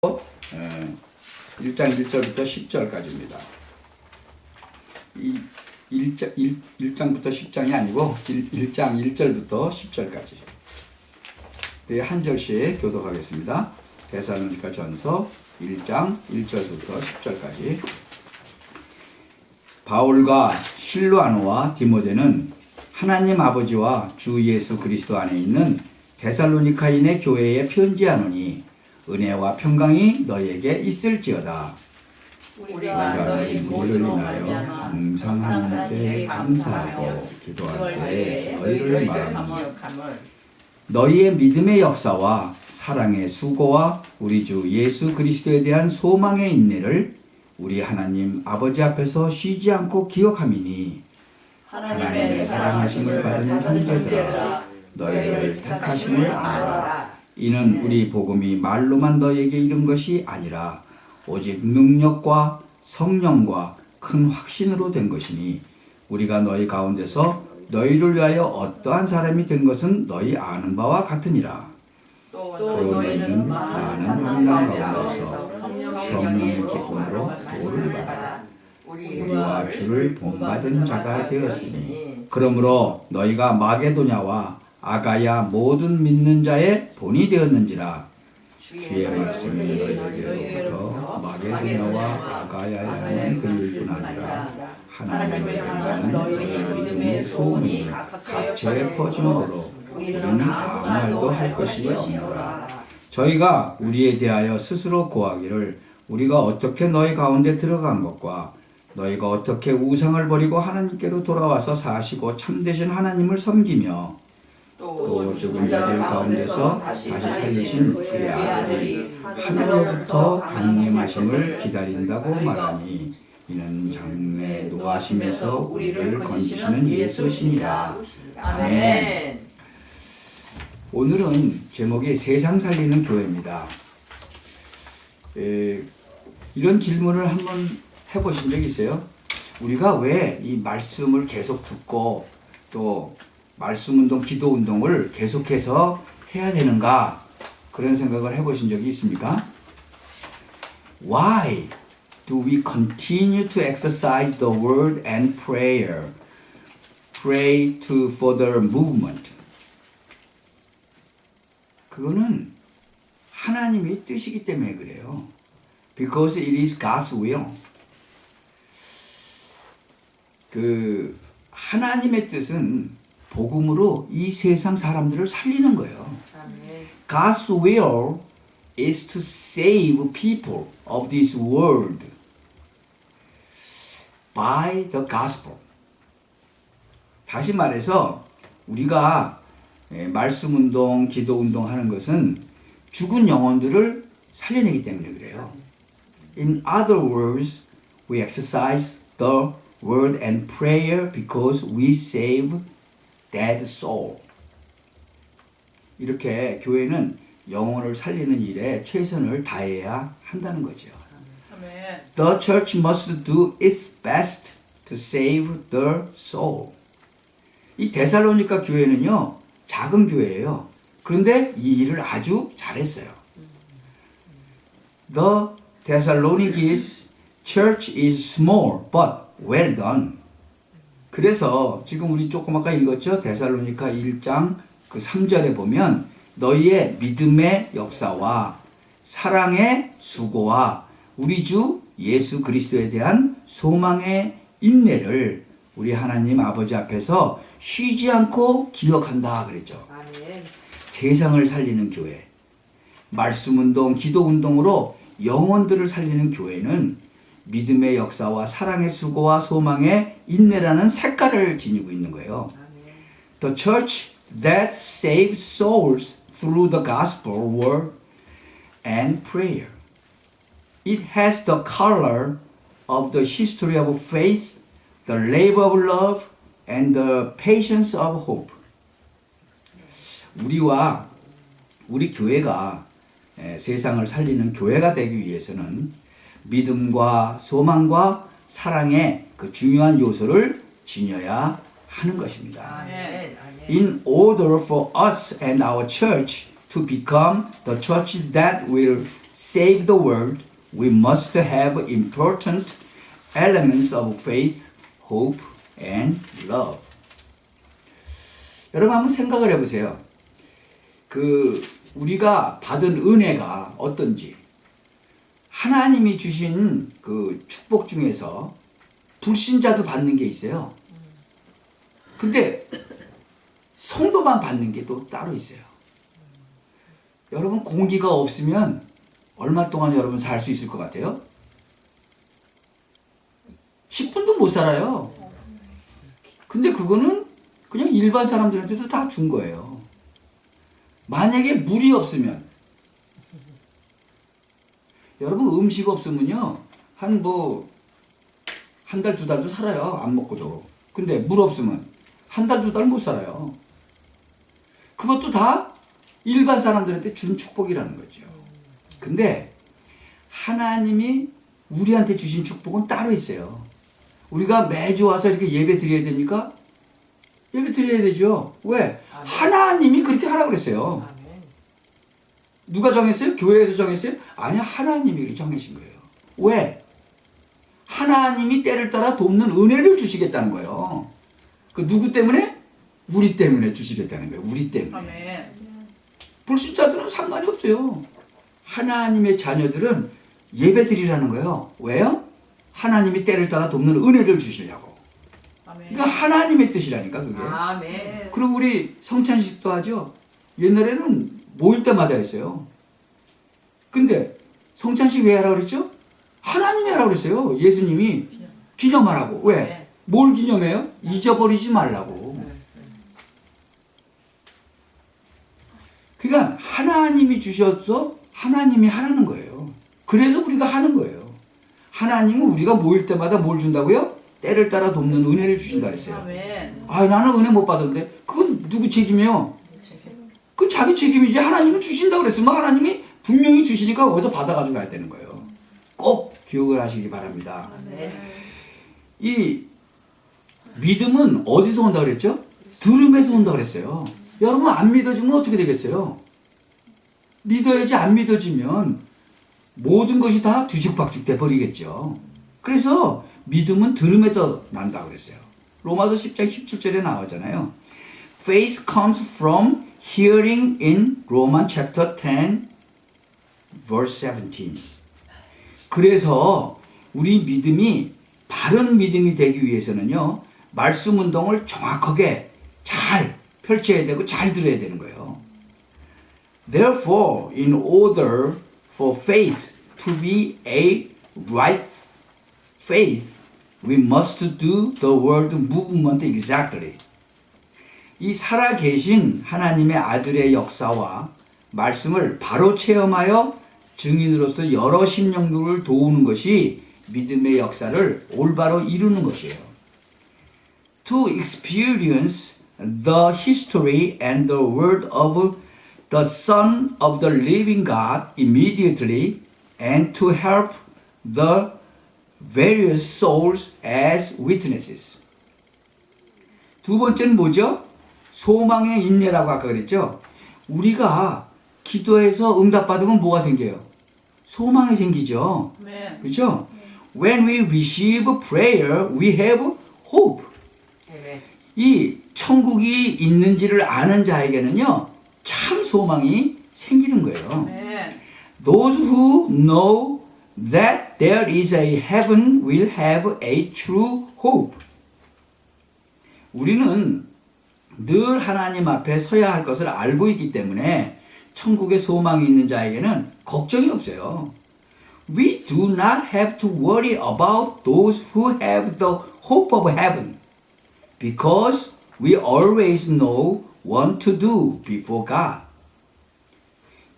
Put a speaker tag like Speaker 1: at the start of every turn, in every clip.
Speaker 1: 1장 1절부터 10절까지입니다. 이 1장부터 10장이 아니고 1장 1절부터 10절까지 한 절씩 교독하겠습니다. 데살로니가 전서 1장 1절부터 10절까지. 바울과 실로아노와 디모데는 하나님 아버지와 주 예수 그리스도 안에 있는 데살로니가인의 교회에 편지하노니 은혜와 평강이 너희에게 있을지어다.
Speaker 2: 우리가 너희
Speaker 1: 모두를 인하여 항상 하나님께 감사하고 기도할 때에 너희를 말하노니 너희의 믿음의 역사와 사랑의 수고와 우리 주 예수 그리스도에 대한 소망의 인내를 우리 하나님 아버지 앞에서 쉬지 않고 기억함이니 하나님의 사랑하심을 받은 형제들아 너희를 택하심을 아노라. 이는 우리 복음이 말로만 너희에게 이른 것이 아니라 오직 능력과 성령과 큰 확신으로 된 것이니 우리가 너희 가운데서 너희를 위하여 어떠한 사람이 된 것은 너희 아는 바와 같으니라. 또 너희는 많은 환난 가운데서 성령의 기쁨으로 도를 받아 우리와 주를 본받은 자가 되었으니 그러므로 너희가 마게도냐와 아가야 모든 믿는 자의 본이 되었는지라. 주의 말씀이 너희에게로부터 마게도냐와 아가야에 들릴 뿐 아니라 하나님을 향하는 너희의 믿음의 소문이 각처에 퍼짐으로 우리는 아무 말도 할 것이 없노라. 저희가 우리에 대하여 스스로 고하기를 우리가 어떻게 너희 가운데 들어간 것과 너희가 어떻게 우상을 버리고 하나님께로 돌아와서 사시고 참되신 하나님을 섬기며 또 죽은 자들 가운데서 다시 살리신 그의 아들이 하늘로부터 강림하심을 기다린다고 말하니 이는 장래 노하심에서 우리를 건지시는 예수시니라. 아멘. 오늘은 제목이 세상 살리는 교회입니다. 이런 질문을 한번 해보신 적 있어요? 우리가 왜 이 말씀을 계속 듣고 또 말씀운동, 기도운동을 계속해서 해야 되는가? 그런 생각을 해보신 적이 있습니까? Why do we continue to exercise the word and prayer? Pray to further movement. 그거는 하나님의 뜻이기 때문에 그래요. Because it is God's will. 하나님의 뜻은 복음으로 이 세상 사람들을 살리는 거예요. God's will is to save people of this world by the gospel. 다시 말해서 우리가 말씀운동, 기도운동 하는 것은 죽은 영혼들을 살려내기 때문에 그래요. In other words, we exercise the word and prayer because we save dead soul. 이렇게 교회는 영혼을 살리는 일에 최선을 다해야 한다는 거죠. The church must do its best to save the soul. 이 데살로니가 교회는요, 작은 교회예요. 그런데 이 일을 아주 잘했어요. The Thessaloniki church is small but well done. 그래서 지금 우리 조금 아까 읽었죠? 데살로니가 1장 3절에 보면 너희의 믿음의 역사와 사랑의 수고와 우리 주 예수 그리스도에 대한 소망의 인내를 우리 하나님 아버지 앞에서 쉬지 않고 기억한다 그랬죠. 아멘. 세상을 살리는 교회, 말씀운동, 기도운동으로 영혼들을 살리는 교회는 믿음의 역사와 사랑의 수고와 소망의 인내라는 색깔을 지니고 있는 거예요. The church that saves souls through the gospel, word, and prayer. It has the color of the history of faith, the labor of love, and the patience of hope. 우리 교회가 세상을 살리는 교회가 되기 위해서는 믿음과 소망과 사랑의 그 중요한 요소를 지녀야 하는 것입니다. In order for us and our church to become the church that will save the world, we must have important elements of faith, hope, and love. 여러분 한번 생각을 해보세요. 우리가 받은 은혜가 어떤지. 하나님이 주신 그 축복 중에서 불신자도 받는 게 있어요. 근데 성도만 받는 게 또 따로 있어요. 여러분 공기가 없으면 얼마 동안 여러분 살 수 있을 것 같아요? 10분도 못 살아요. 근데 그거는 그냥 일반 사람들한테도 다 준 거예요. 만약에 물이 없으면, 여러분 음식 없으면요 한 달, 두 달도 살아요. 안 먹고도. 근데 물 없으면 한 달, 두 달 못 살아요. 그것도 다 일반 사람들한테 준 축복이라는 거죠. 근데 하나님이 우리한테 주신 축복은 따로 있어요. 우리가 매주 와서 이렇게 예배 드려야 됩니까? 예배 드려야 되죠. 왜? 하나님이 그렇게 하라고 그랬어요. 누가 정했어요? 교회에서 정했어요? 아니, 하나님이 정하신 거예요. 왜? 하나님이 때를 따라 돕는 은혜를 주시겠다는 거예요. 그 누구 때문에? 우리 때문에 주시겠다는 거예요. 우리 때문에.
Speaker 2: 아멘.
Speaker 1: 불신자들은 상관이 없어요. 하나님의 자녀들은 예배 드리라는 거예요. 왜요? 하나님이 때를 따라 돕는 은혜를 주시려고.
Speaker 2: 아멘.
Speaker 1: 그러니까 하나님의 뜻이라니까 그게.
Speaker 2: 아멘.
Speaker 1: 그리고 우리 성찬식도 하죠. 옛날에는 모일 때마다 했어요. 근데 성찬식 왜 하라고 그랬죠? 하나님이 하라고 그랬어요. 예수님이 기념하라고. 왜?
Speaker 2: 네.
Speaker 1: 뭘 기념해요? 잊어버리지 말라고. 그러니까 하나님이 주셔서 하나님이 하라는 거예요. 그래서 우리가 하는 거예요. 하나님은 우리가 모일 때마다 뭘 준다고요? 때를 따라 돕는 은혜를 주신다 그랬어요.
Speaker 2: 아멘.
Speaker 1: 아, 나는 은혜 못 받았는데 그건 누구 책임이에요? 그건 자기 책임이지. 하나님은 주신다고 그랬으면 하나님이 분명히 주시니까 거기서 받아가지고 가야 되는 거예요. 꼭 기억을 하시기 바랍니다.
Speaker 2: 아멘.
Speaker 1: 이 믿음은 어디서 온다 그랬죠? 들음에서 온다 그랬어요. 여러분 안 믿어지면 어떻게 되겠어요? 믿어야지. 안 믿어지면 모든 것이 다 뒤죽박죽 돼 버리겠죠. 그래서 믿음은 들음에서 난다 그랬어요. 로마서 10장 17절에 나오잖아요. Faith comes from hearing in Roman chapter 10 verse 17. 그래서 우리 믿음이 바른 믿음이 되기 위해서는요, 말씀 운동을 정확하게 잘 펼쳐야 되고 잘 들어야 되는 거예요. Therefore, in order for faith to be a right faith, we must do the word movement exactly. 이 살아계신 하나님의 아들의 역사와 말씀을 바로 체험하여 증인으로서 여러 심령들을 도우는 것이 믿음의 역사를 올바로 이루는 것이에요. To experience the history and the word of the Son of the living God immediately and to help the various souls as witnesses. 두 번째는 뭐죠? 소망의 인내라고 아까 그랬죠? 우리가 기도해서 응답받으면 뭐가 생겨요? 소망이 생기죠.
Speaker 2: 아멘.
Speaker 1: 그렇죠? When we receive prayer, we have hope.
Speaker 2: 아멘.
Speaker 1: 이 천국이 있는지를 아는 자에게는요, 참 소망이 생기는 거예요.
Speaker 2: 아멘.
Speaker 1: Those who know that there is a heaven will have a true hope. 우리는 늘 하나님 앞에 서야 할 것을 알고 있기 때문에 천국에 소망이 있는 자에게는 걱정이 없어요. We do not have to worry about those who have the hope of heaven because we always know what to do before God.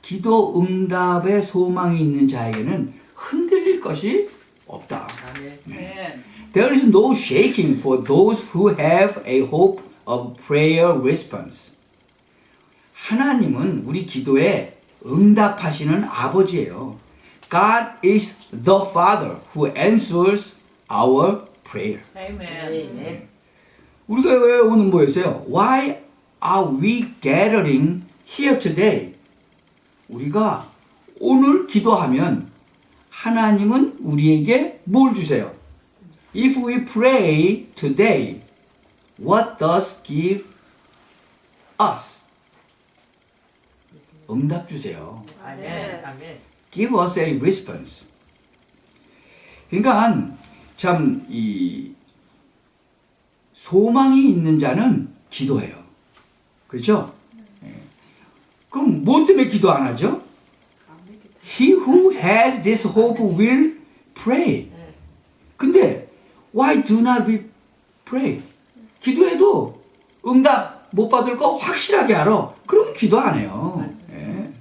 Speaker 1: 기도 응답의 소망이 있는 자에게는 흔들릴 것이 없다.
Speaker 2: 아멘.
Speaker 1: There is no shaking for those who have a hope of prayer response. 하나님은 우리 기도에 응답하시는 아버지예요. God is the Father who answers our prayer.
Speaker 2: 아멘.
Speaker 1: 우리가 왜 오늘 모였어요? Why are we gathering here today? 우리가 오늘 기도하면 하나님은 우리에게 뭘 주세요? If we pray today, what does give us? 응답 주세요.
Speaker 2: 아멘. 아멘.
Speaker 1: Give us a response. 그러니까 참 이 소망이 있는 자는 기도해요. 그렇죠? 예. 그럼 뭐 때문에 기도 안 하죠? He who has this hope will pray. 근데 why do not we pray? 기도해도 응답 못 받을 거 확실하게 알아. 그럼 기도 안 해요. 예.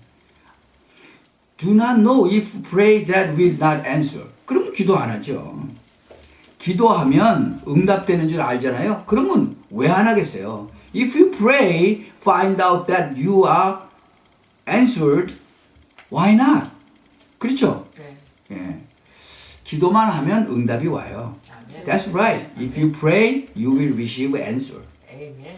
Speaker 1: Do not know if pray that will not answer. 그럼 기도 안 하죠. 기도하면 응답되는 줄 알잖아요. 그러면 왜 안 하겠어요? If you pray, find out that you are answered, why not? 그렇죠?
Speaker 2: 네.
Speaker 1: 예. 기도만 하면 응답이 와요.
Speaker 2: 아멘.
Speaker 1: That's right. If you pray, you will receive answer.
Speaker 2: 아멘.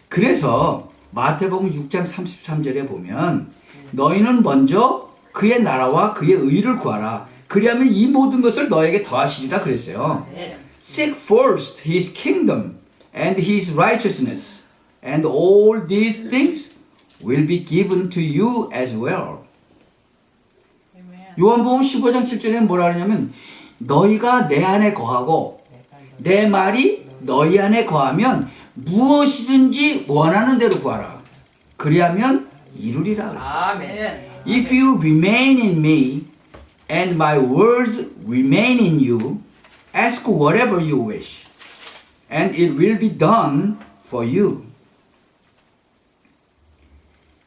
Speaker 1: 그래서 마태복음 6장 33절에 보면 너희는 먼저 그의 나라와 그의 의를 구하라. 그리하면 이 모든 것을 너에게 더하시리라 그랬어요.
Speaker 2: 아멘.
Speaker 1: Seek first his kingdom and his righteousness, and all these things will be given to you as well. 요한복음 15장 7절에는 뭐라 하냐면 너희가 내 안에 거하고 내 말이 너희 안에 거하면 무엇이든지 원하는 대로 구하라. 그리하면 이루리라 그랬어요.
Speaker 2: 아멘.
Speaker 1: If you remain in me and my words remain in you, ask whatever you wish, and it will be done for you.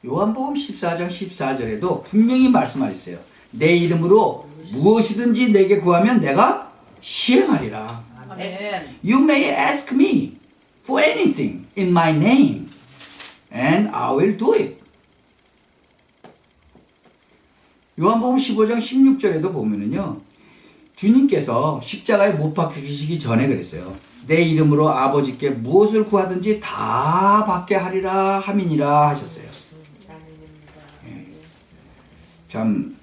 Speaker 1: 요한복음 14장 14절에도 분명히 말씀하셨어요. 내 이름으로 무엇이든지 내게 구하면 내가 시행하리라.
Speaker 2: 아멘.
Speaker 1: You may ask me for anything in my name, and I will do it. 요한복음 15장 16절에도 보면은요, 주님께서 십자가에 못 박히시기 전에 그랬어요. 내 이름으로 아버지께 무엇을 구하든지 다 받게 하리라 함이니라 하셨어요. 참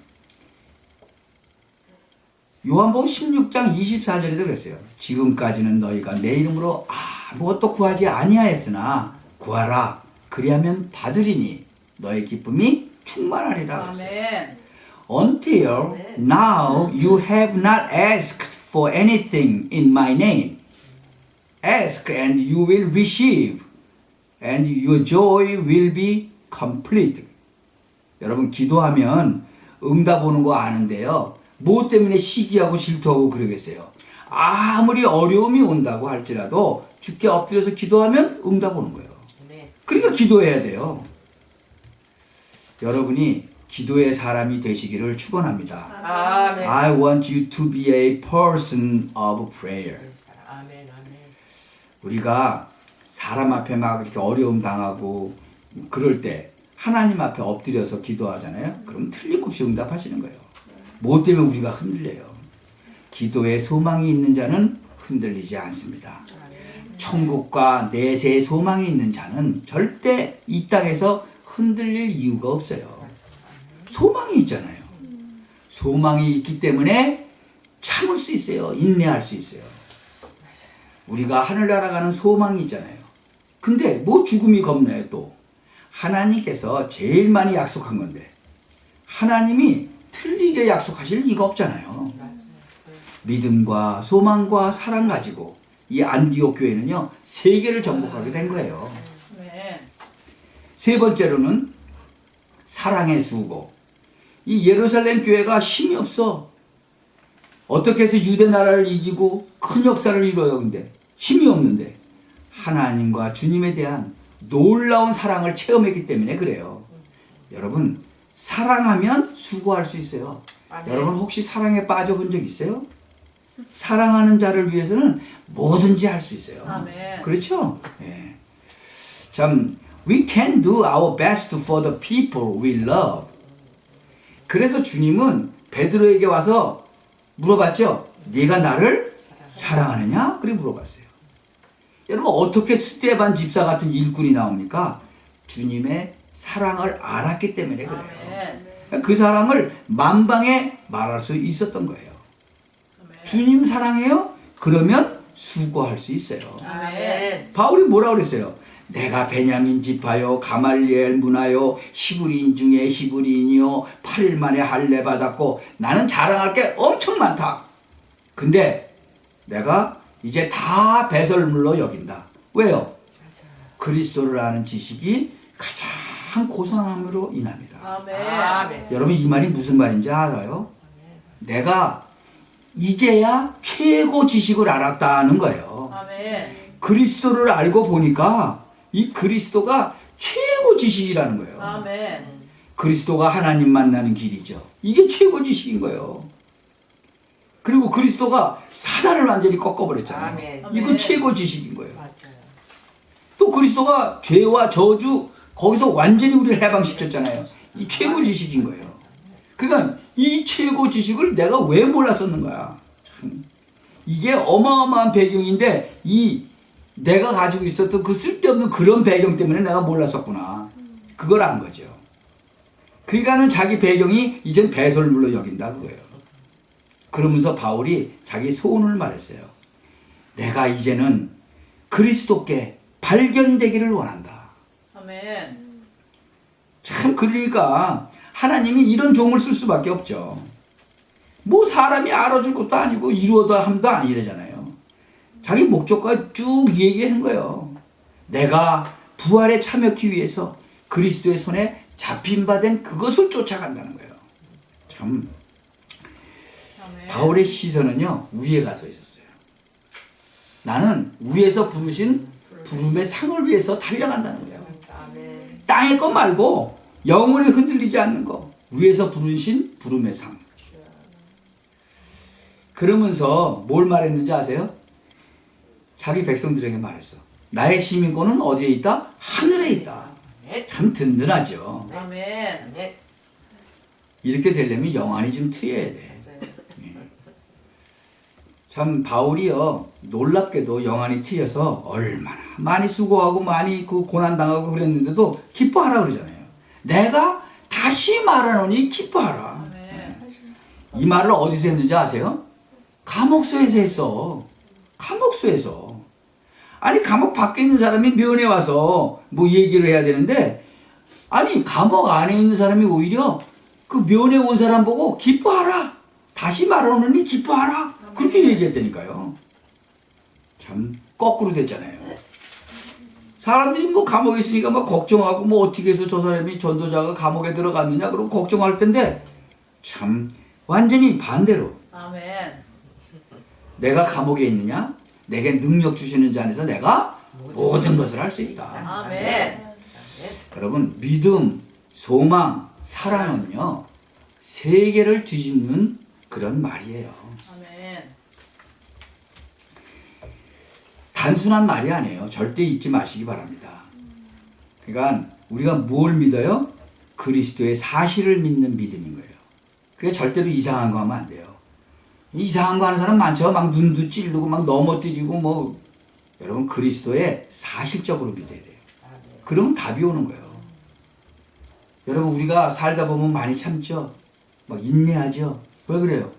Speaker 1: 요한복음 16장 24절에도 그랬어요. 지금까지는 너희가 내 이름으로 아무것도 구하지 아니하였으나 구하라. 그리하면 받으리니 너의 기쁨이 충만하리라 그랬어요.
Speaker 2: 아멘.
Speaker 1: Until now you have not asked for anything in my name. Ask and you will receive, and your joy will be complete. 여러분 기도하면 응답 오는 거 아는데요. 뭐 때문에 시기하고 질투하고 그러겠어요. 아무리 어려움이 온다고 할지라도 주께 엎드려서 기도하면 응답 오는 거예요. 그러니까 기도해야 돼요. 여러분이 기도의 사람이 되시기를 축원합니다.
Speaker 2: 아멘.
Speaker 1: I want you to be a person of prayer.
Speaker 2: 아멘. 아멘.
Speaker 1: 우리가 사람 앞에 막 이렇게 어려움 당하고 그럴 때 하나님 앞에 엎드려서 기도하잖아요. 그럼 틀림없이 응답하시는 거예요. 뭐 때문에 우리가 흔들려요? 기도에 소망이 있는 자는 흔들리지 않습니다. 천국과 내세에 소망이 있는 자는 절대 이 땅에서 흔들릴 이유가 없어요. 소망이 있잖아요. 소망이 있기 때문에 참을 수 있어요. 인내할 수 있어요. 우리가 하늘나라 가는 소망이 있잖아요. 근데 뭐 죽음이 겁나요 또. 하나님께서 제일 많이 약속한 건데 하나님이 틀리게 약속하실 리가 없잖아요. 믿음과 소망과 사랑 가지고 이 안디옥 교회는요 세계를 정복하게 된 거예요. 세 번째로는 사랑의 수고. 이 예루살렘 교회가 힘이 없어. 어떻게 해서 유대 나라를 이기고 큰 역사를 이뤄요. 근데 힘이 없는데 하나님과 주님에 대한 놀라운 사랑을 체험했기 때문에 그래요. 여러분 사랑하면 수고할 수 있어요.
Speaker 2: 아멘.
Speaker 1: 여러분 혹시 사랑에 빠져본 적 있어요? 사랑하는 자를 위해서는 뭐든지 할 수 있어요.
Speaker 2: 아멘.
Speaker 1: 그렇죠? 예. 참 we can do our best for the people we love. 그래서 주님은 베드로에게 와서 물어봤죠. 네가 나를 사랑하느냐? 그렇게 물어봤어요. 여러분 어떻게 스데반 집사 같은 일꾼이 나옵니까? 주님의 사랑을 알았기 때문에 그래요.
Speaker 2: 아멘.
Speaker 1: 그 사랑을 만방에 말할 수 있었던 거예요. 주님 사랑해요? 그러면 수고할 수 있어요.
Speaker 2: 아멘.
Speaker 1: 바울이 뭐라고 그랬어요? 내가 베냐민 지파요 가말리엘 문화요 히브리인 중에 히브리인이요 8일 만에 할례 받았고 나는 자랑할 게 엄청 많다. 근데 내가 이제 다 배설물로 여긴다. 왜요? 그리스도를 아는 지식이 가장 고상함으로 인합니다.
Speaker 2: 아멘.
Speaker 1: 여러분 이 말이 무슨 말인지 알아요? 내가 이제야 최고 지식을 알았다는 거예요.
Speaker 2: 아멘.
Speaker 1: 그리스도를 알고 보니까 이 그리스도가 최고 지식이라는 거예요.
Speaker 2: 아멘.
Speaker 1: 그리스도가 하나님 만나는 길이죠. 이게 최고 지식인 거예요. 그리고 그리스도가 사단을 완전히 꺾어버렸잖아요.
Speaker 2: 아멘.
Speaker 1: 이거 최고 지식인 거예요.
Speaker 2: 맞아요.
Speaker 1: 또 그리스도가 죄와 저주 거기서 완전히 우리를 해방시켰잖아요. 이 최고 지식인 거예요. 그러니까 이 최고 지식을 내가 왜 몰랐었는 거야. 참. 이게 어마어마한 배경인데 이 내가 가지고 있었던 그 쓸데없는 그런 배경 때문에 내가 몰랐었구나. 그걸 안 거죠. 그러니까는 자기 배경이 이젠 배설물로 여긴다 그거예요. 그러면서 바울이 자기 소원을 말했어요. 내가 이제는 그리스도께 발견되기를 원한다.
Speaker 2: 아멘.
Speaker 1: 참 그러니까 하나님이 이런 종을 쓸 수밖에 없죠. 뭐 사람이 알아줄 것도 아니고 이루어도 함도 아니래잖아요. 자기 목적과 쭉 얘기한 거예요. 내가 부활에 참여하기 위해서 그리스도의 손에 잡힌 바 된 그것을 쫓아간다는 거예요. 참
Speaker 2: 아멘.
Speaker 1: 바울의 시선은요 위에 가서 있었어요. 나는 위에서 부르신 부름의 상을 위해서 달려간다는 거예요.
Speaker 2: 아멘.
Speaker 1: 땅의 것 말고 영원히 흔들리지 않는 거. 위에서 부르신 부름의 상. 그러면서 뭘 말했는지 아세요? 자기 백성들에게 말했어. 나의 시민권은 어디에 있다? 하늘에 있다. 참 든든하죠.
Speaker 2: 아멘.
Speaker 1: 이렇게 되려면 영안이 좀 트여야 돼. 참 바울이요 놀랍게도 영안이 트여서 얼마나 많이 수고하고 많이 그 고난당하고 그랬는데도 기뻐하라 그러잖아요. 내가 다시 말하노니 기뻐하라.
Speaker 2: 아멘.
Speaker 1: 이 말을 어디서 했는지 아세요? 감옥소에서 했어. 감옥소에서. 아니 감옥 밖에 있는 사람이 면회 와서 뭐 얘기를 해야 되는데 아니 감옥 안에 있는 사람이 오히려 그 면회 온 사람 보고 기뻐하라. 다시 말하노니 기뻐하라. 그렇게 얘기했다니까요. 참 거꾸로 됐잖아요. 사람들이 뭐 감옥에 있으니까 막 걱정하고 뭐 어떻게 해서 저 사람이 전도자가 감옥에 들어갔느냐 그럼 걱정할 텐데 참 완전히 반대로
Speaker 2: 아멘.
Speaker 1: 내가 감옥에 있느냐? 내게 능력 주시는 자 안에서 내가 모든 것을 할 수 있다.
Speaker 2: 아멘.
Speaker 1: 여러분 믿음, 소망, 사랑은요 세계를 뒤집는 그런 말이에요.
Speaker 2: 아멘.
Speaker 1: 단순한 말이 아니에요. 절대 잊지 마시기 바랍니다. 그러니까 우리가 뭘 믿어요? 그리스도의 사실을 믿는 믿음인 거예요. 그게 절대로 이상한 거 하면 안 돼요. 이상한 거 하는 사람 많죠. 막 눈도 찌르고 막 넘어뜨리고 뭐 여러분 그리스도의 사실적으로 믿어야 돼요. 그러면 답이 오는 거예요. 여러분 우리가 살다 보면 많이 참죠. 막 인내하죠. 왜 그래요?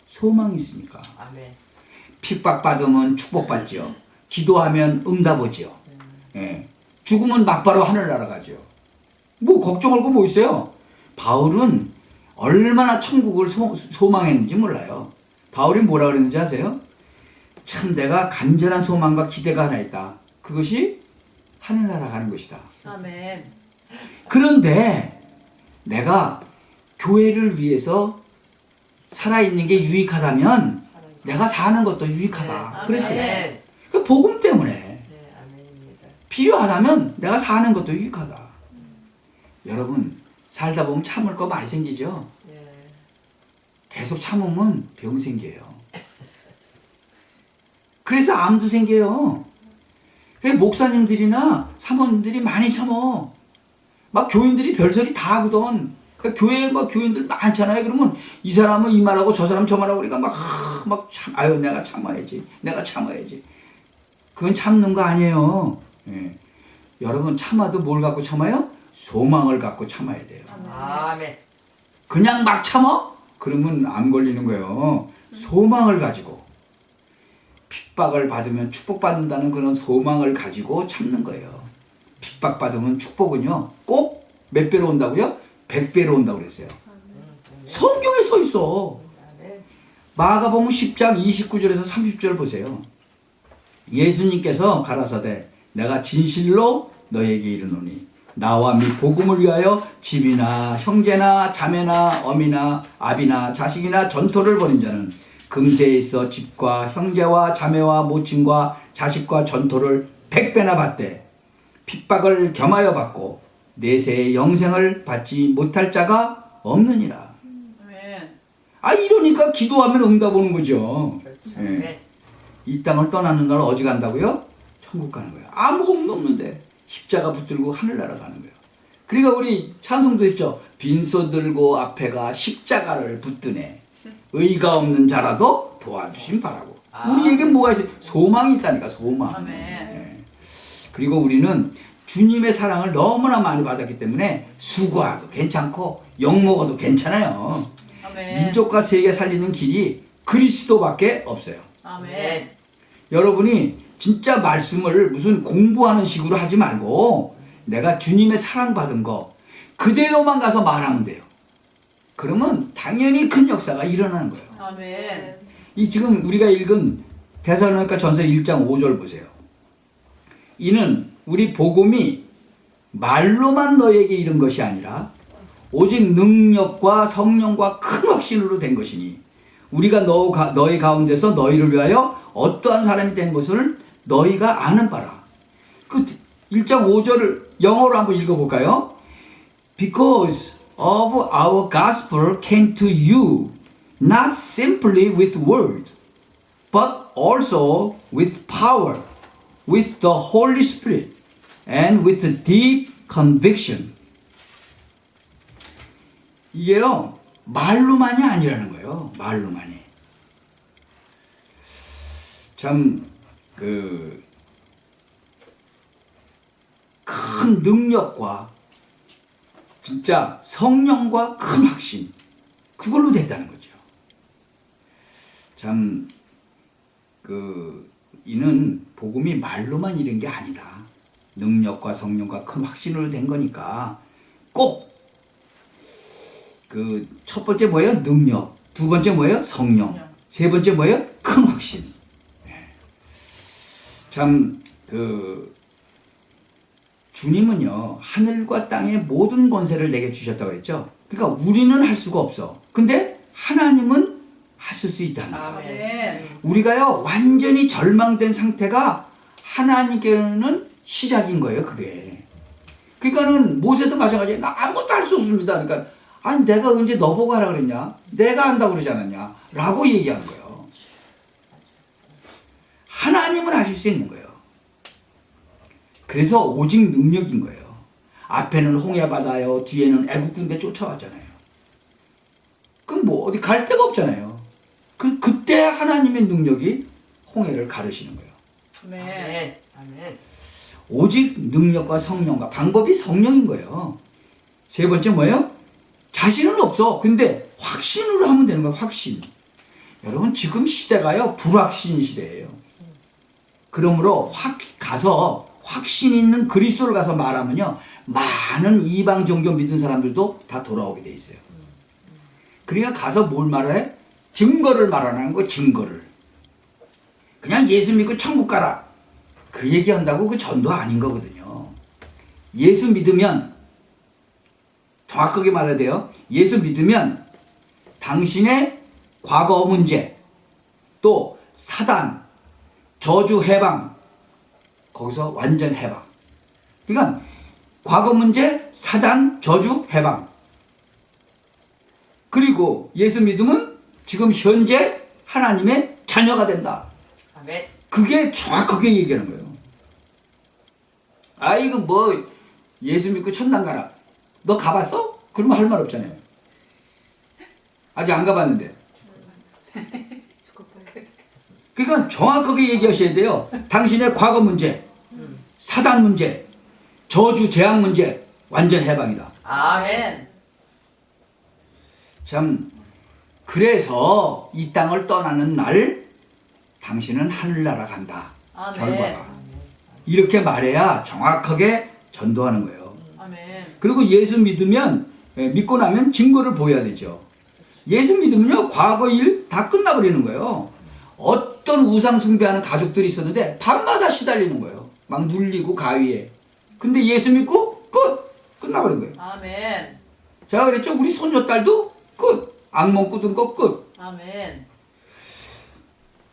Speaker 1: 소망이 있으니까.
Speaker 2: 아멘.
Speaker 1: 핍박받으면 축복받죠. 기도하면 응답 오죠. 예. 죽으면 막바로 하늘 날아가죠. 뭐 걱정할 거 뭐 있어요? 바울은 얼마나 천국을 소망했는지 몰라요. 바울이 뭐라 그랬는지 아세요? 참 내가 간절한 소망과 기대가 하나 있다. 그것이 하늘 날아가는 것이다.
Speaker 2: 아멘.
Speaker 1: 그런데 내가 교회를 위해서 살아있는 게 유익하다면 내가 사는 것도 유익하다.
Speaker 2: 네,
Speaker 1: 그랬어요.
Speaker 2: 아멘.
Speaker 1: 그 복음 때문에
Speaker 2: 네, 아멘입니다.
Speaker 1: 필요하다면 내가 사는 것도 유익하다. 여러분 살다 보면 참을 거 많이 생기죠.
Speaker 2: 네.
Speaker 1: 계속 참으면 병 생겨요. 그래서 암도 생겨요. 그래서 목사님들이나 사모님들이 많이 참어. 막 교인들이 별소리 다 하거든. 그러니까 교회에 막 교인들 많잖아요. 그러면 이 사람은 이 말하고 저 사람 저 말하고 그러니까 아유 내가 참아야지. 내가 참아야지. 그건 참는 거 아니에요. 예. 여러분 참아도 뭘 갖고 참아요? 소망을 갖고 참아야 돼요.
Speaker 2: 아멘.
Speaker 1: 그냥 막 참아? 그러면 안 걸리는 거예요. 소망을 가지고 핍박을 받으면 축복받는다는 그런 소망을 가지고 참는 거예요. 핍박받으면 축복은요 꼭 몇 배로 온다고요? 100배로 온다고 그랬어요. 성경에 써 있어.
Speaker 2: 아멘.
Speaker 1: 마가복음 10장 29절에서 30절 보세요. 예수님께서 가라사대 내가 진실로 너에게 이르노니 나와 및 복음을 위하여 집이나 형제나 자매나 어미나 아비나 자식이나 전토를 벌인 자는 금세에 있어 집과 형제와 자매와 모친과 자식과 전토를 100배나 받되 핍박을 겸하여 받고 내세의 영생을 받지 못할 자가 없느니라.
Speaker 2: 아멘.
Speaker 1: 아 이러니까 기도하면 응답 오는 거죠.
Speaker 2: 그렇죠.
Speaker 1: 예.
Speaker 2: 아멘.
Speaker 1: 이 땅을 떠나는 날 어디 간다고요? 천국 가는 거예요. 아무 공도 없는데 십자가 붙들고 하늘나라 가는 거예요. 그러니까 우리 찬송도 했죠. 빈소 들고 앞에가 십자가를 붙드네. 의가 없는 자라도 도와주심 바라고. 우리에게 뭐가 있어요? 소망이 있다니까 소망.
Speaker 2: 아멘.
Speaker 1: 예. 그리고 우리는 주님의 사랑을 너무나 많이 받았기 때문에 수고해도 괜찮고 욕먹어도 괜찮아요.
Speaker 2: 아멘.
Speaker 1: 민족과 세계 살리는 길이 그리스도밖에 없어요.
Speaker 2: 아멘.
Speaker 1: 여러분이 진짜 말씀을 무슨 공부하는 식으로 하지 말고 내가 주님의 사랑받은 거 그대로만 가서 말하면 돼요. 그러면 당연히 큰 역사가 일어나는 거예요.
Speaker 2: 아멘.
Speaker 1: 이 지금 우리가 읽은 데살로니가 전서 1장 5절 보세요. 이는 우리 복음이 말로만 너에게 이른 것이 아니라 오직 능력과 성령과 큰 확신으로 된 것이니 우리가 너희 가운데서 너희를 위하여 어떠한 사람이 된 것을 너희가 아는 바라. 그 1장 5절을 영어로 한번 읽어볼까요? Because of our gospel came to you not simply with word but also with power, with the Holy Spirit and with deep conviction. 이게요 말로만이 아니라는 거예요. 말로만이. 참 큰 능력과 진짜 성령과 큰 확신 그걸로 됐다는 거죠. 참 이는 복음이 말로만 이른 게 아니다. 능력과 성령과 큰 확신으로 된 거니까 꼭 첫 번째 뭐예요? 능력. 두 번째 뭐예요? 성령. 세 번째 뭐예요? 큰 확신. 참 주님은요 하늘과 땅의 모든 권세를 내게 주셨다고 그랬죠. 그러니까 우리는 할 수가 없어. 근데 하나님은 하실 수 있다는 거예요.
Speaker 2: 아멘.
Speaker 1: 우리가요 완전히 절망된 상태가 하나님께는 시작인 거예요. 그게. 그러니까는 모세도 마찬가지예요. 나 아무것도 할 수 없습니다. 그러니까 아니 내가 언제 너 보고 하라 그랬냐? 내가 한다고 그러지 않았냐? 라고 얘기하는 거예요. 하나님은 하실 수 있는 거예요. 그래서 오직 능력인 거예요. 앞에는 홍해 바다요, 뒤에는 애국 군대 쫓아왔잖아요. 그럼 뭐 어디 갈 데가 없잖아요. 그때 하나님의 능력이 홍해를 가르시는 거예요.
Speaker 2: 아멘. 아멘.
Speaker 1: 오직 능력과 성령과 방법이 성령인 거예요. 세 번째 뭐예요? 자신은 없어. 근데 확신으로 하면 되는 거예요. 확신. 여러분 지금 시대가요 불확신 시대예요. 그러므로 가서 확신 있는 그리스도를 가서 말하면요 많은 이방 종교 믿은 사람들도 다 돌아오게 돼 있어요. 그러니까 가서 뭘 말해? 증거를 말하는 거. 증거를. 그냥 예수 믿고 천국 가라 그 얘기한다고 그 전도 아닌 거거든요. 예수 믿으면 정확하게 말해야 돼요. 예수 믿으면 당신의 과거 문제 또 사단 저주 해방 거기서 완전 해방. 그러니까 과거 문제 사단 저주 해방. 그리고 예수 믿으면 지금 현재 하나님의 자녀가 된다.
Speaker 2: 아멘.
Speaker 1: 그게 정확하게 얘기하는 거예요. 아 이거 뭐 예수 믿고 천당 가라. 너 가봤어? 그러면 할 말 없잖아요. 아직 안 가봤는데. 그러니까 정확하게 얘기하셔야 돼요. 당신의 과거 문제, 사단 문제, 저주 재앙 문제 완전 해방이다.
Speaker 2: 아멘.
Speaker 1: 참 그래서 이 땅을 떠나는 날 당신은 하늘나라 간다.
Speaker 3: 아멘.
Speaker 1: 결과가 이렇게 말해야 정확하게 전도하는 거예요.
Speaker 3: 아멘.
Speaker 1: 그리고 예수 믿고 나면 증거를 보여야 되죠. 예수 믿으면요 과거 일 다 끝나버리는 거예요. 어떤 우상 숭배하는 가족들이 있었는데 밤마다 시달리는 거예요. 막 눌리고 가위에. 근데 예수 믿고 끝나버린 거예요.
Speaker 3: 아멘.
Speaker 1: 제가 그랬죠. 우리 손녀딸도 끝. 악몽 꾸던 거 끝.
Speaker 3: 아멘.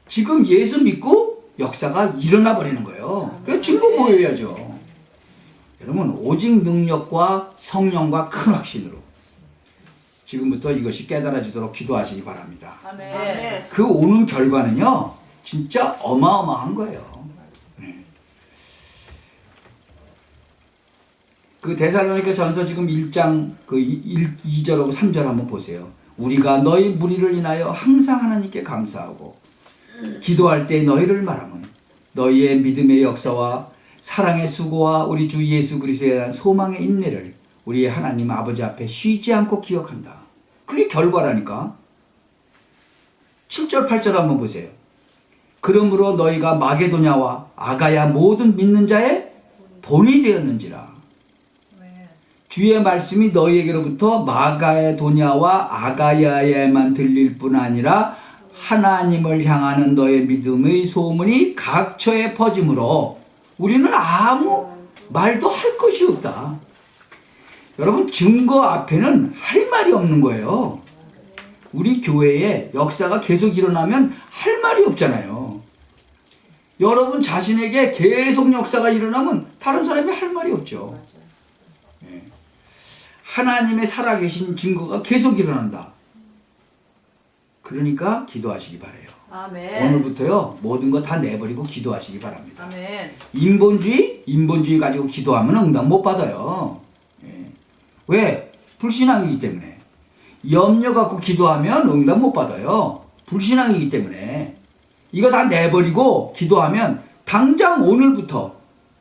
Speaker 1: 지금 예수 믿고 역사가 일어나 버리는 거예요. 그래서 증거 보여야죠. 여러분 오직 능력과 성령과 큰 확신으로 지금부터 이것이 깨달아지도록 기도하시기 바랍니다.
Speaker 3: 아멘.
Speaker 1: 그 오는 결과는요 진짜 어마어마한 거예요. 네. 그 데살로니가 전서 지금 1장 그 2절하고 3절 한번 보세요. 우리가 너희 무리를 인하여 항상 하나님께 감사하고 기도할 때 너희를 말하면 너희의 믿음의 역사와 사랑의 수고와 우리 주 예수 그리스도에 대한 소망의 인내를 우리 하나님 아버지 앞에 쉬지 않고 기억한다. 그게 결과라니까. 7절 8절 한번 보세요. 그러므로 너희가 마게도냐와 아가야 모든 믿는 자의 본이 되었는지라. 주의 말씀이 너희에게로부터 마가도냐와 아가야에만 들릴 뿐 아니라 하나님을 향하는 너의 믿음의 소문이 각처에 퍼지므로 우리는 아무 말도 할 것이 없다. 여러분 증거 앞에는 할 말이 없는 거예요. 우리 교회에 역사가 계속 일어나면 할 말이 없잖아요. 여러분 자신에게 계속 역사가 일어나면 다른 사람이 할 말이 없죠. 예. 하나님의 살아계신 증거가 계속 일어난다. 그러니까 기도하시기 바라요.
Speaker 3: 아멘.
Speaker 1: 오늘부터요 모든 거 다 내버리고 기도하시기 바랍니다.
Speaker 3: 아멘.
Speaker 1: 인본주의 가지고 기도하면 응답 못 받아요. 예. 왜? 불신앙이기 때문에. 염려 갖고 기도하면 응답 못 받아요. 불신앙이기 때문에. 이거 다 내버리고 기도하면 당장 오늘부터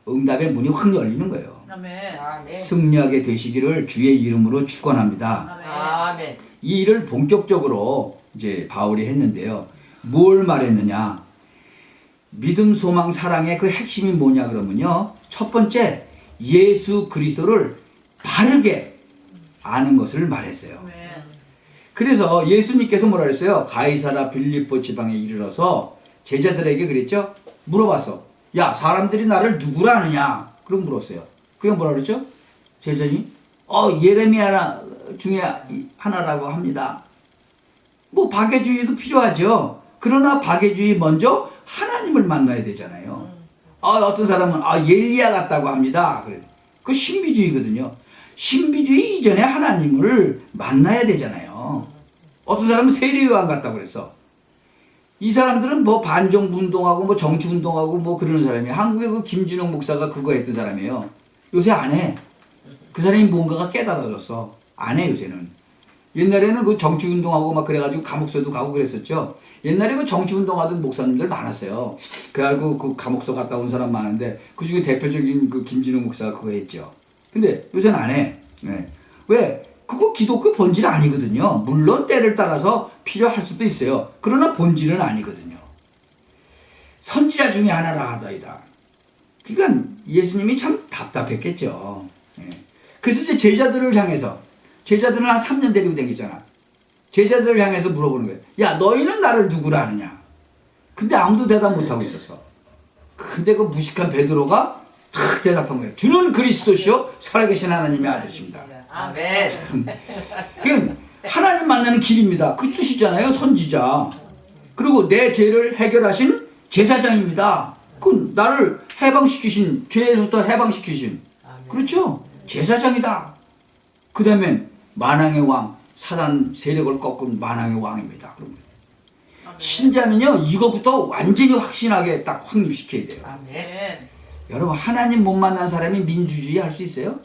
Speaker 1: 응답의 문이 확 열리는 거예요.
Speaker 3: 아멘.
Speaker 2: 아멘.
Speaker 1: 승리하게 되시기를 주의 이름으로 축원합니다.
Speaker 3: 아멘.
Speaker 2: 아멘.
Speaker 1: 이 일을 본격적으로 이제 바울이 했는데요. 뭘 말했느냐? 믿음, 소망, 사랑의 그 핵심이 뭐냐 그러면요. 첫 번째, 예수 그리스도를 바르게 아는 것을 말했어요.
Speaker 3: 아멘.
Speaker 1: 그래서 예수님께서 뭐라 그랬어요? 가이사라 빌립보 지방에 이르러서 제자들에게 그랬죠? 물어봤어. 야, 사람들이 나를 누구라 아느냐? 그럼 물었어요. 그게 뭐라 그랬죠? 제자님, 예레미야 중에 하나라고 합니다. 뭐 박애주의도 필요하죠. 그러나 박애주의 먼저 하나님을 만나야 되잖아요. 어떤 사람은 엘리야 같다고 합니다. 그래. 그 신비주의거든요. 신비주의 이전에 하나님을 만나야 되잖아요. 어떤 사람은 세례요한 같다고 그랬어. 이 사람들은 뭐 반정운동하고 뭐 정치운동하고 뭐 그러는 사람이에요. 한국의 그 김준영 목사가 그거 했던 사람이에요. 요새 안 해. 그 사람이 뭔가가 깨달아졌어. 안 해, 요새는. 옛날에는 그 정치운동하고 막 그래가지고 감옥소도 가고 그랬었죠. 옛날에 그 정치운동하던 목사님들 많았어요. 그래가지고 그 감옥소 갔다 온 사람 많은데 그 중에 대표적인 그 김진우 목사가 그거 했죠. 근데 요새는 안 해. 네. 왜? 그거 기독교 본질 아니거든요. 물론 때를 따라서 필요할 수도 있어요. 그러나 본질은 아니거든요. 선지자 중에 하나라 하다이다. 그러니까 예수님이 참 답답했겠죠. 네. 그래서 이제 제자들은 한 3년 데리고 다니잖아. 제자들을 향해서 물어보는 거예요. 야, 너희는 나를 누구라 하느냐? 근데 아무도 대답 못하고 있었어. 근데 그 무식한 베드로가 탁 대답한 거예요. 주는 그리스도시요 살아계신 하나님의 아들이십니다.
Speaker 2: 아멘.
Speaker 1: 그게 하나님 만나는 길입니다. 그 뜻이잖아요. 선지자. 그리고 내 죄를 해결하신 제사장입니다. 그 나를 해방시키신, 죄에서부터 해방시키신. 그렇죠? 제사장이다. 그 다음엔 만왕의 왕, 사단 세력을 꺾은 만왕의 왕입니다. 그러면 신자는요 이거부터 완전히 확신하게 딱 확립시켜야 돼요.
Speaker 2: 아멘.
Speaker 1: 여러분 하나님 못 만난 사람이 민주주의 할 수 있어요?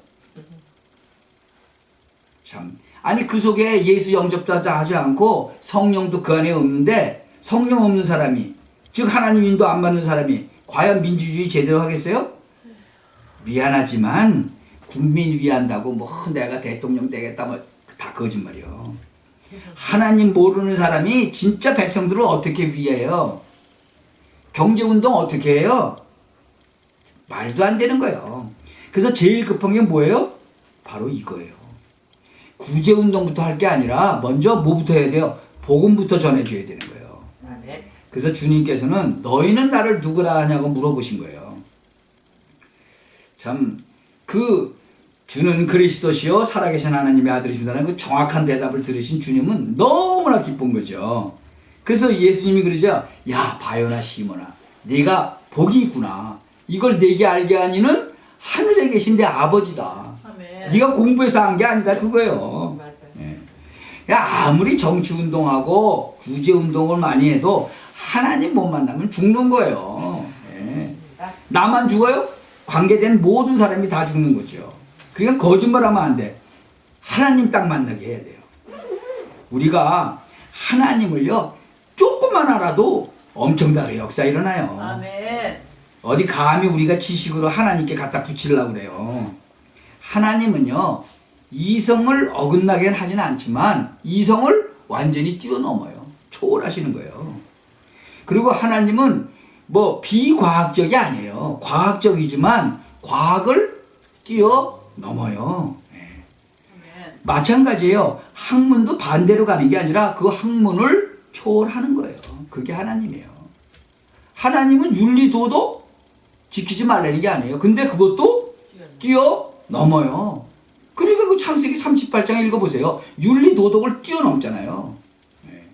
Speaker 1: 참 아니 그 속에 예수 영접도 하지 않고 성령도 그 안에 없는데 성령 없는 사람이 즉 하나님 인도 안 받는 사람이 과연 민주주의 제대로 하겠어요? 미안하지만 국민 위한다고 뭐 내가 대통령 되겠다 뭐 다 거짓말이요. 하나님 모르는 사람이 진짜 백성들을 어떻게 위해요? 경제운동 어떻게 해요? 말도 안 되는 거예요. 그래서 제일 급한 게 뭐예요? 바로 이거예요. 구제운동부터 할 게 아니라 먼저 뭐부터 해야 돼요? 복음부터 전해줘야 되는 거예요.
Speaker 2: 아멘.
Speaker 1: 그래서 주님께서는 너희는 나를 누구라 하냐고 물어보신 거예요. 참 주는 그리스도시요 살아계신 하나님의 아들이십니다라는 그 정확한 대답을 들으신 주님은 너무나 기쁜 거죠. 그래서 예수님이 그러죠. 야 바요나 시몬아 네가 복이 있구나. 이걸 내게 알게 하니는 하늘에 계신 내 아버지다.
Speaker 2: 아멘.
Speaker 1: 네가 공부해서 한 게 아니다 그거예요.
Speaker 2: 맞아요.
Speaker 1: 예. 그러니까 아무리 정치운동하고 구제운동을 많이 해도 하나님 못 만나면 죽는 거예요. 예. 나만 죽어요? 관계된 모든 사람이 다 죽는 거죠. 그러니까 거짓말하면 안 돼. 하나님 딱 만나게 해야 돼요. 우리가 하나님을요 조금만 알아도 엄청나게 역사 일어나요.
Speaker 2: 아멘.
Speaker 1: 어디 감히 우리가 지식으로 하나님께 갖다 붙이려고 그래요. 하나님은요 이성을 어긋나게 하지는 않지만 이성을 완전히 뛰어넘어요. 초월하시는 거예요. 그리고 하나님은 뭐 비과학적이 아니에요. 과학적이지만 과학을 뛰어넘어요. 네. 마찬가지예요. 학문도 반대로 가는 게 아니라 그 학문을 초월하는 거예요. 그게 하나님이에요. 하나님은 윤리도덕 지키지 말라는 게 아니에요. 근데 그것도 뛰어넘어요. 그러니까 그 창세기 38장 읽어보세요. 윤리도덕을 뛰어넘잖아요. 네.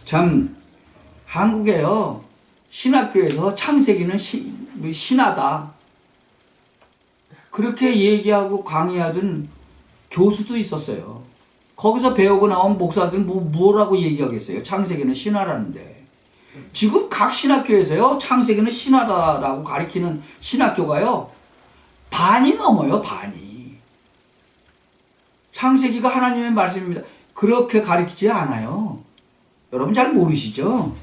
Speaker 1: 참 한국에요. 신학교에서 창세기는 신하다. 그렇게 얘기하고 강의하던 교수도 있었어요. 거기서 배우고 나온 목사들은 뭐라고 얘기하겠어요. 창세기는 신하라는데. 지금 각 신학교에서요. 창세기는 신하다라고 가리키는 신학교가요. 반이 넘어요. 반이. 창세기가 하나님의 말씀입니다. 그렇게 가리키지 않아요. 여러분 잘 모르시죠?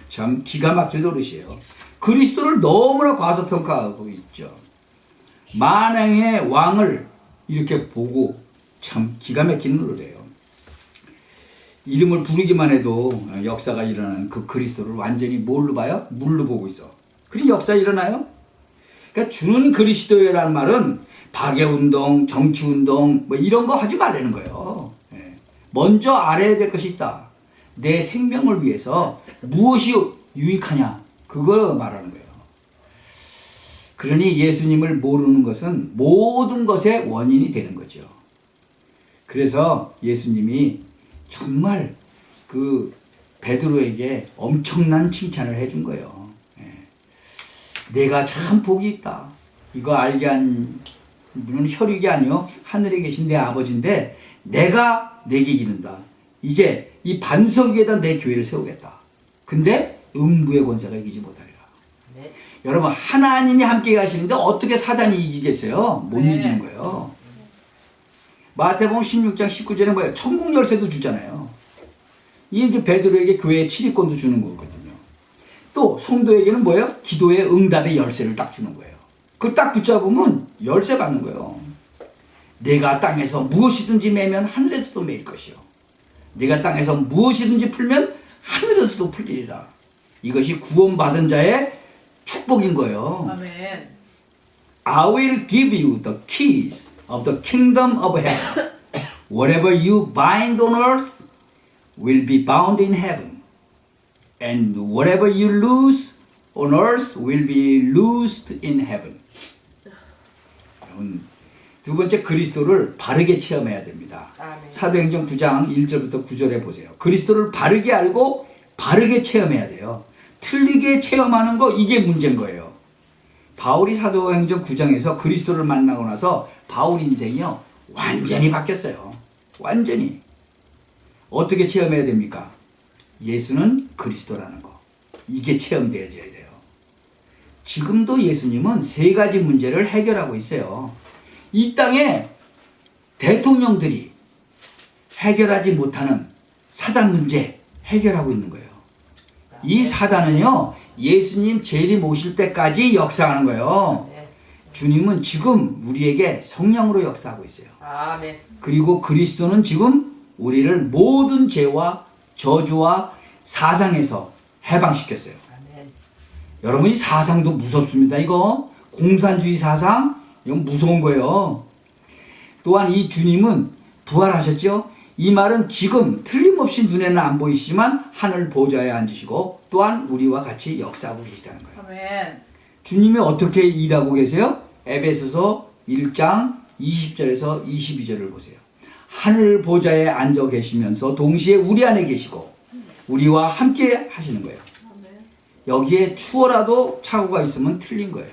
Speaker 1: 참 기가 막힐 노릇이에요. 그리스도를 너무나 과소평가하고 있죠. 만왕의 왕을 이렇게 보고 참 기가 막힌 노릇이에요. 이름을 부르기만 해도 역사가 일어나는 그 그리스도를 완전히 뭘로 봐요? 물로 보고 있어. 그리 역사 일어나요? 그러니까 주는 그리스도라는 말은 박애운동, 정치운동 뭐 이런 거 하지 말라는 거예요. 먼저 알아야 될 것이 있다. 내 생명을 위해서 무엇이 유익하냐 그걸 말하는 거예요. 그러니 예수님을 모르는 것은 모든 것의 원인이 되는 거죠. 그래서 예수님이 정말 그 베드로에게 엄청난 칭찬을 해준 거예요. 내가 참 복이 있다. 이거 알게 한 분은 혈육이 아니요 하늘에 계신 내 아버지인데 내가 내게 이른다. 이제 이 반석 위에다 내 교회를 세우겠다. 근데 음부의 권세가 이기지 못하리라. 네. 여러분 하나님이 함께 가시는데 어떻게 사단이 이기겠어요? 못 이기는 거예요. 마태복음 16장 19절에 뭐예요? 천국 열쇠도 주잖아요. 이게 베드로에게 교회의 출입권도 주는 거거든요. 또 성도에게는 뭐예요? 기도의 응답의 열쇠를 딱 주는 거예요. 그걸 딱 붙잡으면 열쇠 받는 거예요. 내가 땅에서 무엇이든지 매면 하늘에서도 매일 것이요. 내가 땅에서 무엇이든지 풀면 하늘에서도 풀리리라. 이것이 구원받은 자의 축복인 거예요.
Speaker 2: 아멘.
Speaker 1: I will give you the keys of the kingdom of heaven. Whatever you bind on earth will be bound in heaven. And whatever you loose on earth will be loosed in heaven. 두 번째 그리스도를 바르게 체험해야 됩니다.
Speaker 2: 아멘.
Speaker 1: 사도행전 9장 1절부터 9절에 보세요. 그리스도를 바르게 알고 바르게 체험해야 돼요. 틀리게 체험하는 거 이게 문제인 거예요. 바울이 사도행전 9장에서 그리스도를 만나고 나서 바울 인생이요 완전히 바뀌었어요. 완전히. 어떻게 체험해야 됩니까? 예수는 그리스도라는 거. 이게 체험되어져야 돼요. 지금도 예수님은 세 가지 문제를 해결하고 있어요. 이 땅에 대통령들이 해결하지 못하는 사단 문제 해결하고 있는 거예요. 이 사단은요 예수님 재림 오실 때까지 역사하는 거예요. 주님은 지금 우리에게 성령으로 역사하고 있어요.
Speaker 2: 아멘.
Speaker 1: 그리고 그리스도는 지금 우리를 모든 죄와 저주와 사상에서 해방시켰어요.
Speaker 2: 아멘.
Speaker 1: 여러분 이 사상도 무섭습니다. 이거 공산주의 사상 이건 무서운 거예요. 또한 이 주님은 부활하셨죠. 이 말은 지금 틀림없이 눈에는 안 보이시지만 하늘 보좌에 앉으시고 또한 우리와 같이 역사하고 계시다는 거예요.
Speaker 3: 아멘.
Speaker 1: 주님이 어떻게 일하고 계세요? 에베소서 1장 20절에서 22절을 보세요. 하늘 보좌에 앉아 계시면서 동시에 우리 안에 계시고 우리와 함께 하시는 거예요. 여기에 추워라도 착오가 있으면 틀린 거예요.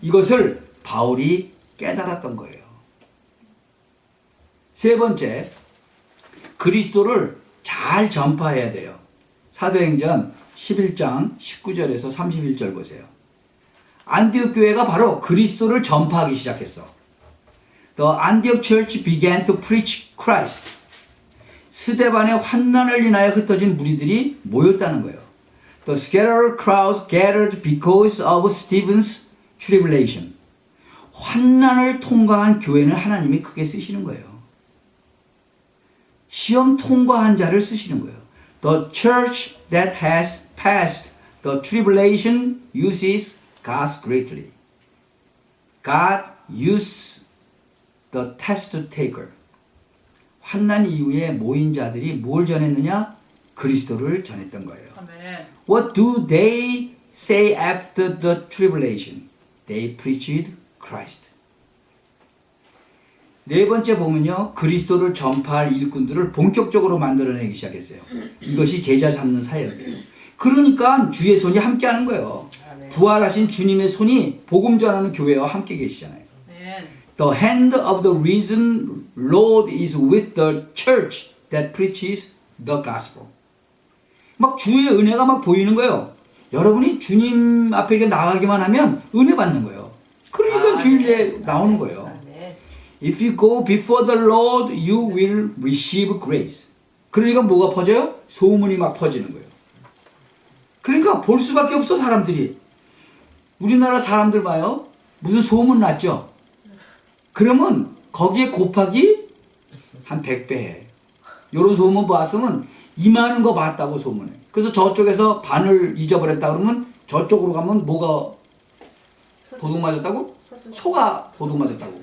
Speaker 1: 이것을 바울이 깨달았던 거예요. 세 번째, 그리스도를 잘 전파해야 돼요. 사도행전 11장 19절에서 31절 보세요. 안디옥 교회가 바로 그리스도를 전파하기 시작했어. The Antioch Church began to preach Christ. 스데반의 환난을 인하여 흩어진 무리들이 모였다는 거예요. The scattered crowds gathered because of Stephen's tribulation. 환난을 통과한 교회는 하나님이 크게 쓰시는 거예요. 시험 통과한 자를 쓰시는 거예요. The church that has passed the tribulation uses God greatly. God uses the test taker. 환난 이후에 모인 자들이 뭘 전했느냐? 그리스도를 전했던 거예요.
Speaker 3: 아멘.
Speaker 1: What do they say after the tribulation? They preached Christ. 네 번째 보면요. 그리스도를 전파할 일꾼들을 본격적으로 만들어내기 시작했어요. 이것이 제자 삼는 사역이에요. 그러니까 주의 손이 함께하는 거예요. 부활하신 주님의 손이 복음 전하는 교회와 함께 계시잖아요.
Speaker 3: 아멘.
Speaker 1: The hand of the risen Lord is with the church that preaches the gospel. 막 주의 은혜가 막 보이는 거예요. 여러분이 주님 앞에 이렇게 나가기만 하면 은혜 받는 거예요. 그러니까 주일에 나오는 거예요.
Speaker 2: 아멘.
Speaker 1: If you go before the Lord, you will receive grace. 그러니까 뭐가 퍼져요? 소문이 막 퍼지는 거예요. 그러니까 볼 수밖에 없어 사람들이. 우리나라 사람들 봐요. 무슨 소문 났죠? 그러면 거기에 곱하기 한 100배 해. 요런 소문 봤으면 이만한 거 봤다고 소문해. 그래서 저쪽에서 반을 잊어버렸다 그러면 저쪽으로 가면 뭐가 도둑 맞았다고? 소가 도둑 맞았다고.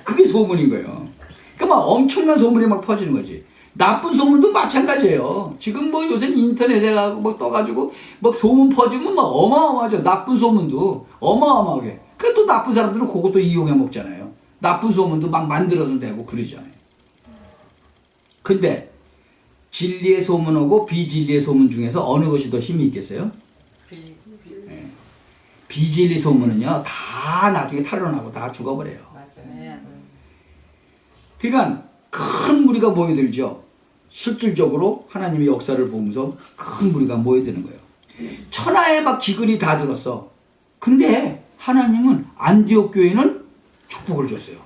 Speaker 1: 그게 소문인 거예요. 그러니까 막 엄청난 소문이 막 퍼지는 거지. 나쁜 소문도 마찬가지예요. 지금 뭐 요새 인터넷에 가고 막 떠가지고 막 소문 퍼지면 막 어마어마하죠. 나쁜 소문도 어마어마하게. 그 또 나쁜 사람들은 그것도 이용해 먹잖아요. 나쁜 소문도 막 만들어서 내고 그러잖아요. 근데 진리의 소문하고 비진리의 소문 중에서 어느 것이 더 힘이 있겠어요? 네. 비진리 소문은요 다 나중에 탄로나고 다 죽어버려요.
Speaker 2: 맞아요.
Speaker 1: 그러니까 큰 무리가 모여들죠. 실질적으로 하나님의 역사를 보면서 큰 무리가 모여드는 거예요. 천하에 막 기근이 다 들었어. 근데 하나님은 안디옥 교회는 축복을 줬어요.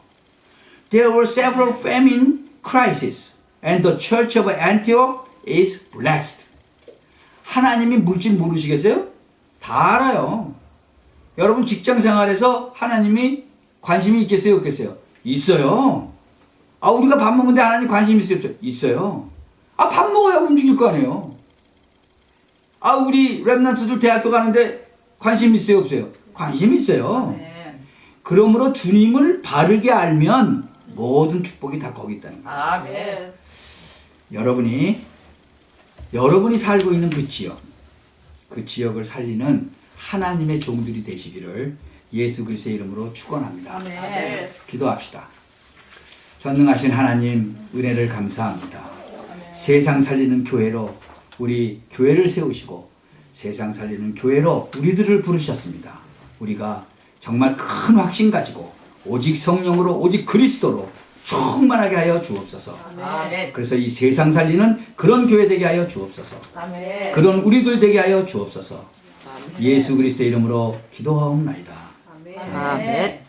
Speaker 1: There were several famine crises and the church of Antioch is blessed. 하나님이 물질 모르시겠어요? 다 알아요. 여러분 직장 생활에서 하나님이 관심이 있겠어요? 없겠어요? 있어요. 아, 우리가 밥 먹는데 하나님 관심 있어요? 없어요? 있어요. 아, 밥 먹어야 움직일 거 아니에요. 아, 우리 랩런트들 대학교 가는데 관심 있어요? 없어요? 관심 있어요.
Speaker 3: 아멘.
Speaker 1: 그러므로 주님을 바르게 알면 모든 축복이 다 거기 있다는 거예요.
Speaker 2: 아멘.
Speaker 1: 여러분이 살고 있는 그 지역을 살리는 하나님의 종들이 되시기를 예수 그리스도의 이름으로 축원합니다.
Speaker 3: 아멘.
Speaker 1: 기도합시다. 전능하신 하나님 은혜를 감사합니다. 세상 살리는 교회로 우리 교회를 세우시고 세상 살리는 교회로 우리들을 부르셨습니다. 우리가 정말 큰 확신 가지고 오직 성령으로 오직 그리스도로 충만하게 하여 주옵소서.
Speaker 2: 아멘.
Speaker 1: 그래서 이 세상 살리는 그런 교회 되게 하여 주옵소서.
Speaker 3: 아멘.
Speaker 1: 그런 우리들 되게 하여 주옵소서. 예수 그리스도의 이름으로 기도하옵나이다.
Speaker 3: 아멘.
Speaker 2: 아멘.